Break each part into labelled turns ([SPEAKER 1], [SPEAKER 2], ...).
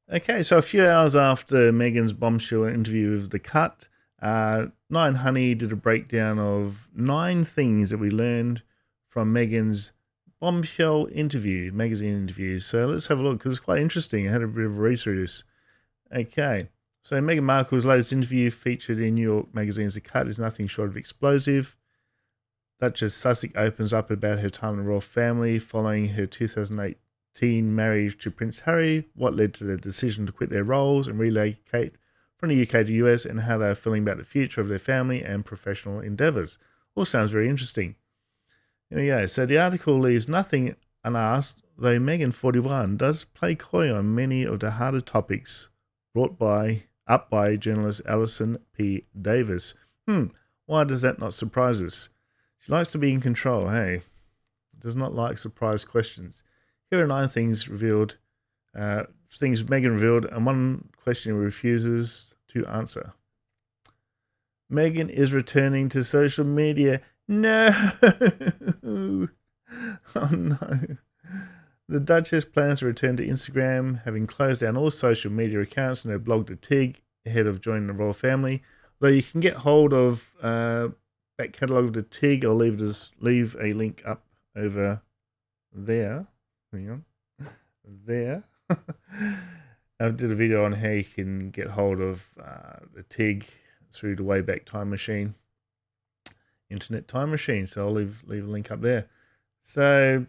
[SPEAKER 1] Okay, so a few hours after Meghan's Bombshell interview with The Cut, Nine Honey did a breakdown of 9 things that we learned from Meghan's Bombshell interview, magazine interview. So let's have a look because it's quite interesting. I had a bit of a read through this. Okay, so Meghan Markle's latest interview featured in New York Magazine's The Cut is nothing short of explosive. Duchess Sussex opens up about her time in the royal family following her 2018 marriage to Prince Harry, what led to their decision to quit their roles and relocate from the UK to the US, and how they are feeling about the future of their family and professional endeavours. All sounds very interesting. Here we go. So the article leaves nothing unasked, though Meghan 41 does play coy on many of the harder topics up by journalist Alison P. Davis. Why does that not surprise us? She likes to be in control, hey? Does not like surprise questions. Here are 9 things revealed, things Meghan revealed, and one question refuses to answer. Meghan is returning to social media. No! Oh no. The Duchess plans to return to Instagram, having closed down all social media accounts and her blog to Tig ahead of joining the royal family. Though you can get hold of back catalogue of the Tig, I'll leave a link up over there. Hang on. There. I did a video on how you can get hold of the Tig through the Wayback Time Machine, Internet Time Machine. So I'll leave a link up there. So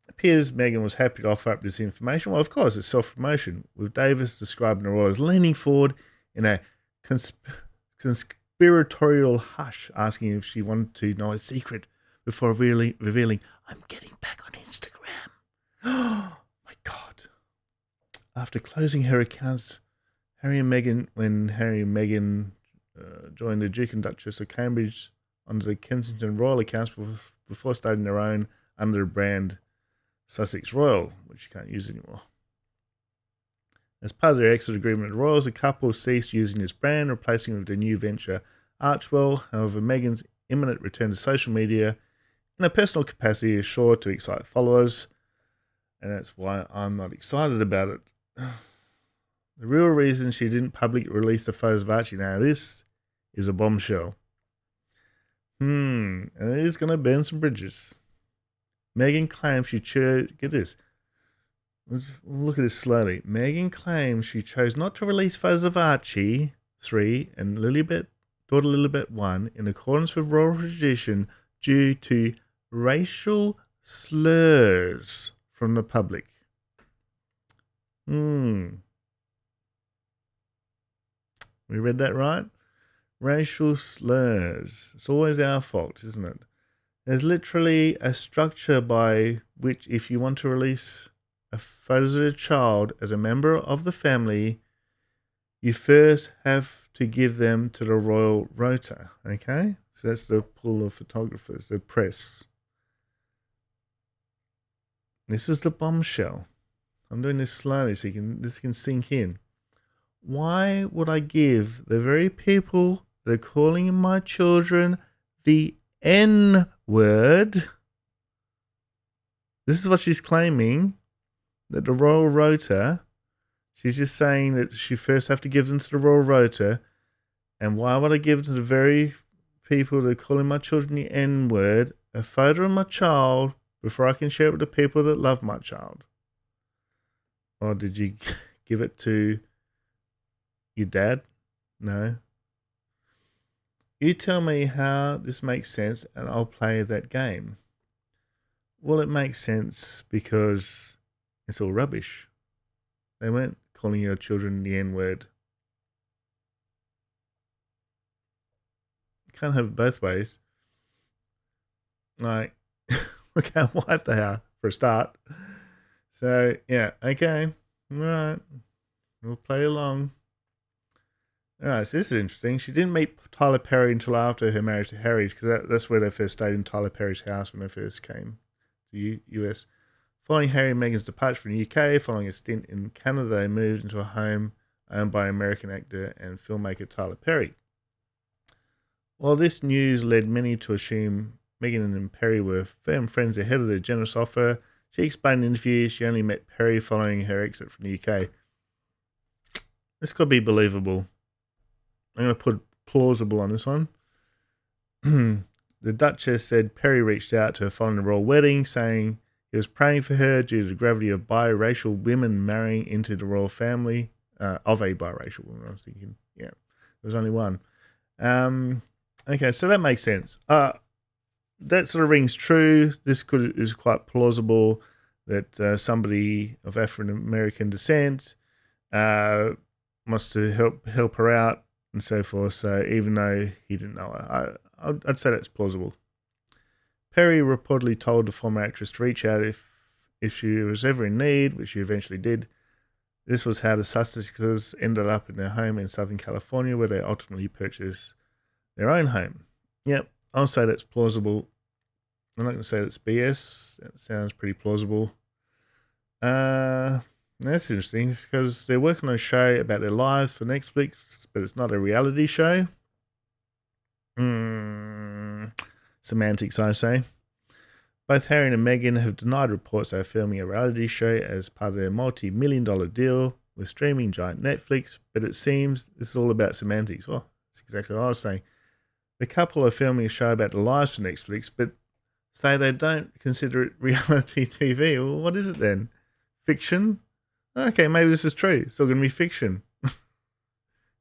[SPEAKER 1] it appears Meghan was happy to offer up this information. Well, of course, it's self-promotion, with Davis describing the royal as leaning forward in a conspiratorial hush, asking if she wanted to know a secret before really revealing, I'm getting back on Instagram. Oh my God. After closing her accounts, when Harry and Meghan joined the Duke and Duchess of Cambridge under the Kensington Royal accounts before starting their own under the brand Sussex Royal, which you can't use anymore. As part of their exit agreement with the Royals, the couple ceased using this brand, replacing it with their new venture, Archewell. However, Meghan's imminent return to social media in a personal capacity is sure to excite followers, and that's why I'm not excited about it. The real reason she didn't publicly release the photos of Archie, now this is a bombshell. And it is going to burn some bridges. Meghan claims she chose, get this, let's look at this slowly. Meghan claims she chose not to release photos of Archie 3 and daughter Lilibet 1 in accordance with royal tradition due to racial slurs from the public. We read that right? Racial slurs. It's always our fault, isn't it? There's literally a structure by which, if you want to release a photos of a child as a member of the family, you first have to give them to the royal rota. Okay? So that's the pool of photographers, the press. This is the bombshell. I'm doing this slowly so this can sink in. Why would I give the very people that are calling my children the N word? This is what she's claiming, that the royal rota, she's just saying that she first have to give them to the royal rota. And why would I give to the very people that are calling my children the N word a photo of my child before I can share it with the people that love my child? Or did you give it to your dad? No. You tell me how this makes sense and I'll play that game. Well, it makes sense because it's all rubbish. They weren't calling your children the N-word. You can't have it both ways. Like, look how white they are for a start. So, yeah, okay. All right. We'll play along. All right, so this is interesting. She didn't meet Tyler Perry until after her marriage to Harry, because that's where they first stayed, in Tyler Perry's house when they first came to US. Following Harry and Meghan's departure from the UK, following a stint in Canada, they moved into a home owned by American actor and filmmaker Tyler Perry. While this news led many to assume Meghan and Perry were firm friends ahead of their generous offer, she explained in an interview she only met Perry following her exit from the UK. This could be believable. I'm going to put plausible on this one. The Duchess said Perry reached out to her following the royal wedding, saying he was praying for her due to the gravity of biracial women marrying into the royal family. Of a biracial woman, I was thinking. Yeah, there's only one. Okay, so that makes sense. That sort of rings true. This is quite plausible that somebody of African American descent wants to help her out and so forth. So even though he didn't know her, I'd say that's plausible. Perry reportedly told the former actress to reach out if she was ever in need, which she eventually did. This was how the Sussexes ended up in their home in Southern California, where they ultimately purchased their own home. Yep, I'll say that's plausible. I'm not going to say that's BS. That sounds pretty plausible. That's interesting because they're working on a show about their lives for Netflix, but it's not a reality show. Semantics, I say. Both Harry and Meghan have denied reports they are filming a reality show as part of their multi-million-dollar deal with streaming giant Netflix, but it seems this is all about semantics. Well, that's exactly what I was saying. The couple are filming a show about the lives for Netflix, but say they don't consider it reality TV. Well, what is it then? Fiction? Okay, maybe this is true. It's all going to be fiction.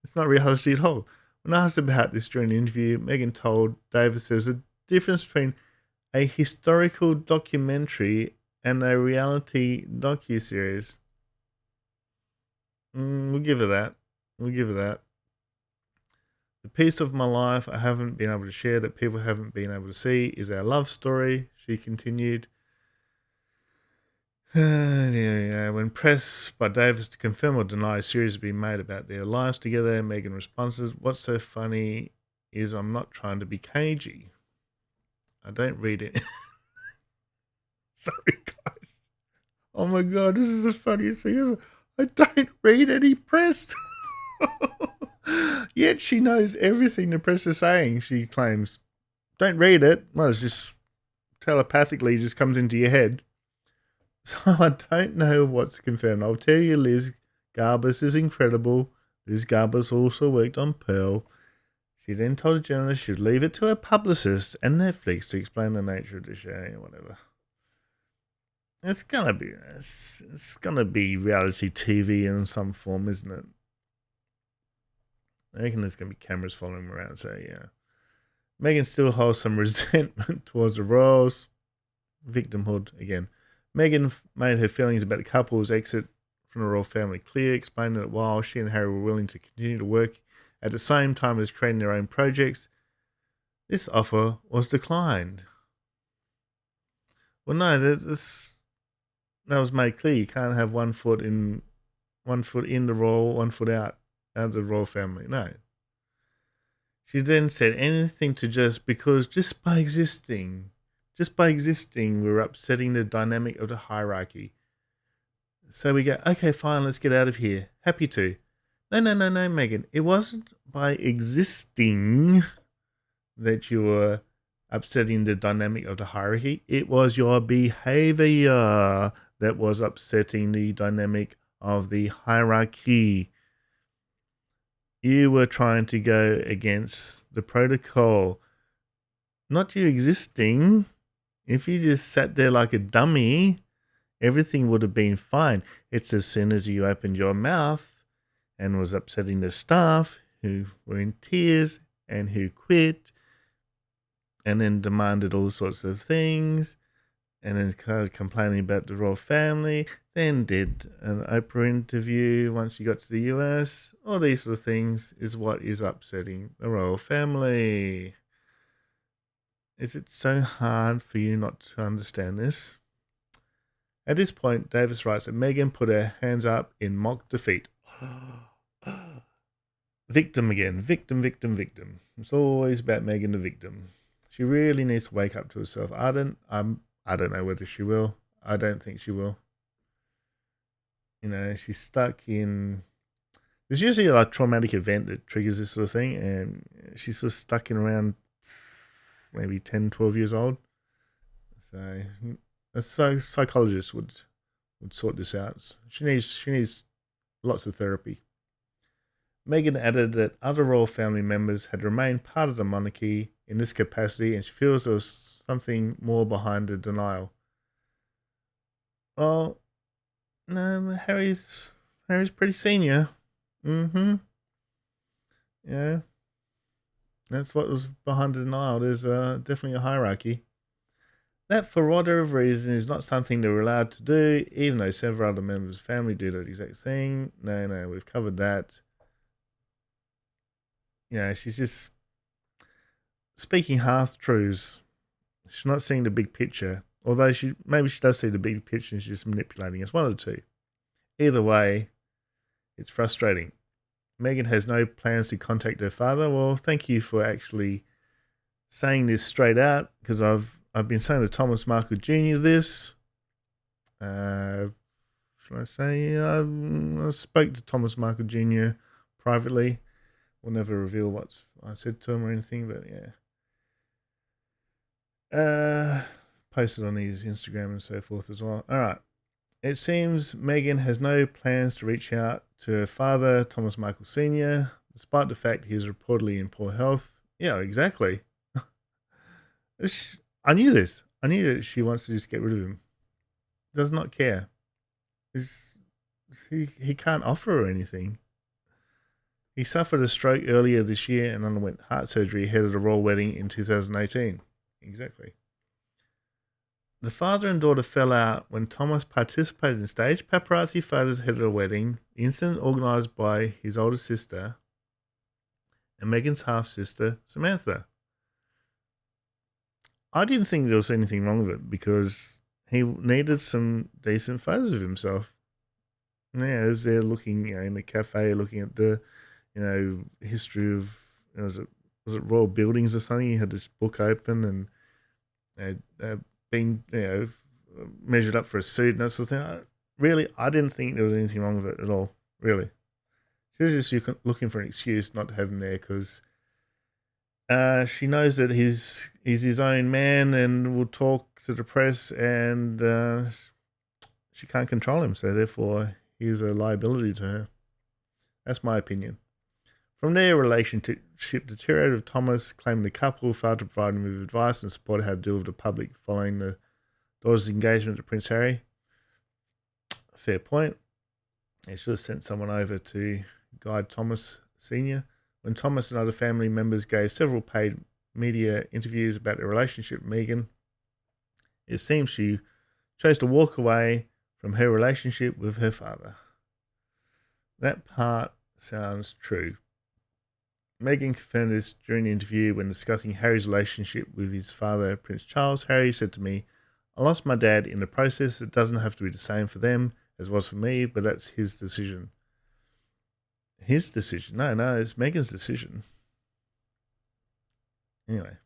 [SPEAKER 1] It's not reality at all. When asked about this during the interview, Meghan told Davis there's a difference between a historical documentary and a reality docuseries. We'll give her that. The piece of my life I haven't been able to share, that people haven't been able to see, is our love story, she continued. When pressed by Davis to confirm or deny a series has been made about their lives together, Meghan responds, "What's so funny is I'm not trying to be cagey. I don't read it." Sorry, guys. Oh my god, this is the funniest thing ever. I don't read any press. Yet she knows everything the press is saying, she claims. Don't read it. Well, it's just telepathically just comes into your head. So I don't know what's confirmed. I'll tell you, Liz Garbus is incredible. Liz Garbus also worked on Pearl. She then told a journalist she'd leave it to her publicist and Netflix to explain the nature of the show or whatever. It's gonna be reality TV in some form, isn't it? I reckon there's gonna be cameras following them around. So yeah, Meghan still holds some resentment towards the royals. Victimhood again. Meghan made her feelings about the couple's exit from the royal family clear, explaining that while she and Harry were willing to continue to work at the same time as creating their own projects, this offer was declined. Well, no, that was made clear. You can't have one foot in the royal, one foot out of the royal family. No. She then said anything to just by existing, we're upsetting the dynamic of the hierarchy. So we go, okay, fine, let's get out of here. Happy to. No, Meghan. It wasn't by existing that you were upsetting the dynamic of the hierarchy. It was your behavior that was upsetting the dynamic of the hierarchy. You were trying to go against the protocol. Not you existing. If you just sat there like a dummy, everything would have been fine. It's as soon as you opened your mouth and was upsetting the staff who were in tears and who quit and then demanded all sorts of things and then started complaining about the royal family, then did an Oprah interview once you got to the US. All these sort of things is what is upsetting the royal family. Is it so hard for you not to understand this? At this point, Davis writes that Meghan put her hands up in mock defeat. Victim again. Victim. It's always about Meghan the victim. She really needs to wake up to herself. I don't know whether she will. I don't think she will. You know, she's stuck in... There's usually a traumatic event that triggers this sort of thing, and she's sort of stuck in around maybe 10, 12 years old. So a psychologist would sort this out. She needs lots of therapy. Meghan added that other royal family members had remained part of the monarchy in this capacity, and she feels there was something more behind the denial. Well, no, Harry's pretty senior. Mm-hmm. Yeah, that's what was behind the denial. There's definitely a hierarchy. That, for whatever reason, is not something they were allowed to do, even though several other members of the family do that exact thing. No, we've covered that. She's just speaking half truths. She's not seeing the big picture. Although maybe she does see the big picture and she's just manipulating us. One of the two. Either way, it's frustrating. Meghan has no plans to contact her father. Well, thank you for actually saying this straight out, because I've been saying to Thomas Markle Jr. this. Should I say? I spoke to Thomas Markle Jr. privately. We'll never reveal what I said to him or anything, but yeah. Posted on his Instagram and so forth as well. All right. It seems Meghan has no plans to reach out to her father, Thomas Markle Sr., despite the fact he is reportedly in poor health. Yeah, exactly. I knew this. I knew that she wants to just get rid of him. Does not care. He can't offer her anything. He suffered a stroke earlier this year and underwent heart surgery ahead of the royal wedding in 2018. Exactly. The father and daughter fell out when Thomas participated in staged paparazzi photos ahead of the wedding, the incident organised by his older sister and Meghan's half-sister, Samantha. I didn't think there was anything wrong with it because he needed some decent photos of himself. Yeah, as they're looking, in the cafe, looking at the, history of, was it royal buildings or something? He had this book open and been, measured up for a suit and that sort of thing. Really, I didn't think there was anything wrong with it at all. Really, she was just looking for an excuse not to have him there because she knows that he's his own man and will talk to the press, and she can't control him, so therefore he's a liability to her. That's my opinion. From there, relationship deteriorated. Thomas claimed the couple failed to provide him with advice and support how to deal with the public following the daughter's engagement to Prince Harry. Fair point. They should have sent someone over to guide Thomas Sr. When Thomas and other family members gave several paid media interviews about their relationship with Meghan, it seems she chose to walk away from her relationship with her father. That part sounds true. Meghan confirmed this during the interview when discussing Harry's relationship with his father, Prince Charles. Harry said to me, "I lost my dad in the process. It doesn't have to be the same for them as was for me, but that's his decision." His decision? No, it's Meghan's decision. Anyway,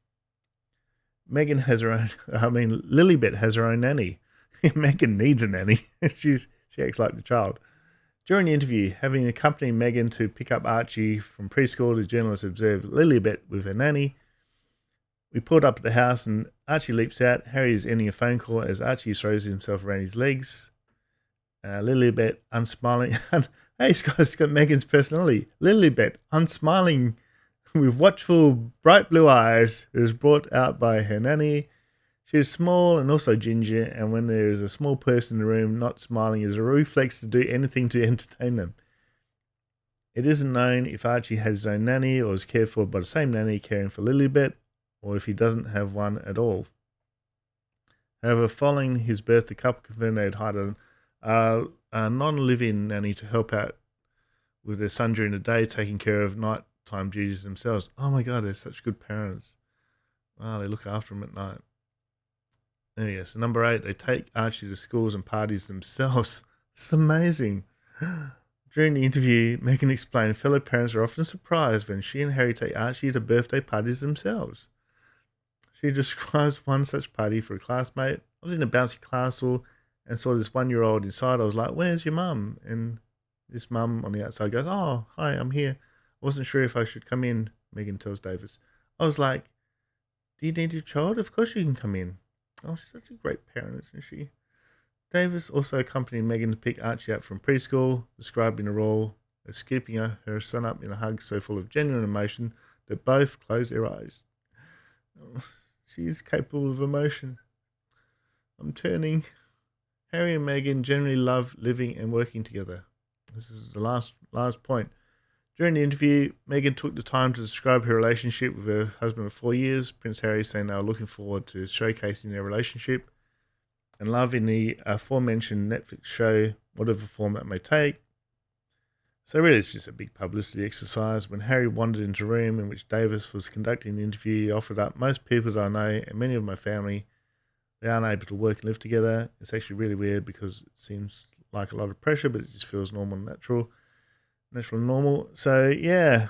[SPEAKER 1] Meghan has her own. Lilibet has her own nanny. Meghan needs a nanny. She acts like the child. During the interview, having accompanied Meghan to pick up Archie from preschool, the journalist observed Lilibet with her nanny. We pulled up at the house and Archie leaps out. Harry is ending a phone call as Archie throws himself around his legs. Lilibet, unsmiling. Hey, it's got Meghan's personality. Lilibet, unsmiling with watchful, bright blue eyes, is brought out by her nanny. She is small and also ginger, and when there is a small person in the room, not smiling is a reflex to do anything to entertain them. It isn't known if Archie has his own nanny or is cared for by the same nanny caring for Lilibet, or if he doesn't have one at all. However, following his birth, the couple confirmed they had hired a non-live-in nanny to help out with their son during the day, taking care of nighttime duties themselves. Oh my God, they're such good parents. Wow, they look after him at night. There you go. So number 8, they take Archie to schools and parties themselves. It's amazing. During the interview, Meghan explained fellow parents are often surprised when she and Harry take Archie to birthday parties themselves. She describes one such party for a classmate. I was in a bouncy castle and saw this 1-year-old inside. I was like, "Where's your mum?" And this mum on the outside goes, "Oh, hi, I'm here. I wasn't sure if I should come in," Meghan tells Davis. I was like, "Do you need your child? Of course you can come in." Oh, she's such a great parent, isn't she? Davis also accompanied Meghan to pick Archie up from preschool, describing the role scooping her son up in a hug so full of genuine emotion that both closed their eyes. Oh, she is capable of emotion. I'm turning. Harry and Meghan generally love living and working together. This is the last point. During the interview, Meghan took the time to describe her relationship with her husband of 4 years. Prince Harry saying they were looking forward to showcasing their relationship and love in the aforementioned Netflix show, whatever form that may take. So really it's just a big publicity exercise. When Harry wandered into a room in which Davis was conducting the interview, he offered up, most people that I know and many of my family, they aren't able to work and live together. It's actually really weird because it seems like a lot of pressure, but it just feels normal and natural and normal. So yeah,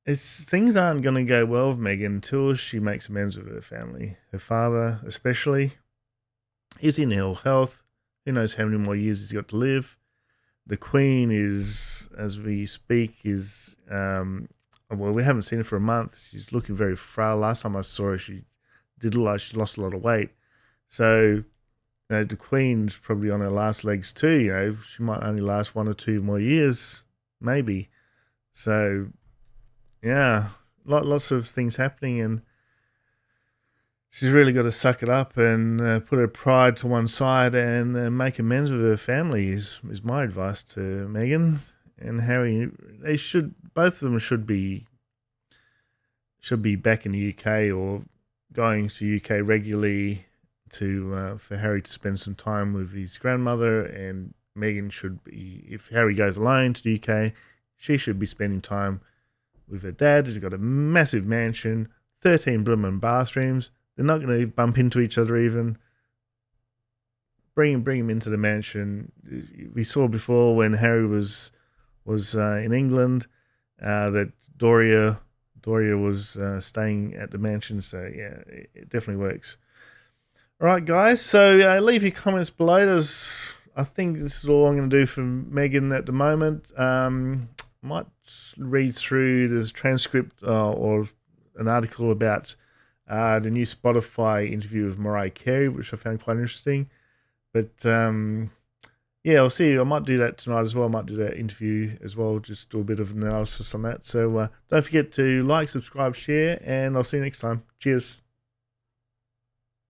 [SPEAKER 1] things aren't going to go well with Meghan until she makes amends with her family. Her father especially is in ill health. Who knows how many more years he's got to live. The Queen is, as we speak, well, we haven't seen her for a month. She's looking very frail. Last time I saw her, she did look like she lost a lot of weight. So, the Queen's probably on her last legs too. She might only last 1 or 2 more years, maybe. So, yeah, lots of things happening, and she's really got to suck it up and put her pride to one side and make amends with her family. Is my advice to Meghan and Harry. Both of them should be back in the UK or going to UK regularly for Harry to spend some time with his grandmother, and Meghan should be, if Harry goes alone to the UK, she should be spending time with her dad. He's got a massive mansion, 13 blooming bathrooms. They're not going to bump into each other even. Bring him into the mansion. We saw before when Harry was in England that Doria was staying at the mansion. So yeah, it definitely works. All right, guys. So leave your comments below. I think this is all I'm going to do for Meghan at the moment. Might read through this transcript or an article about the new Spotify interview with Mariah Carey, which I found quite interesting. But yeah, I'll see. I might do that tonight as well. I might do that interview as well, just do a bit of analysis on that. So don't forget to like, subscribe, share, and I'll see you next time. Cheers.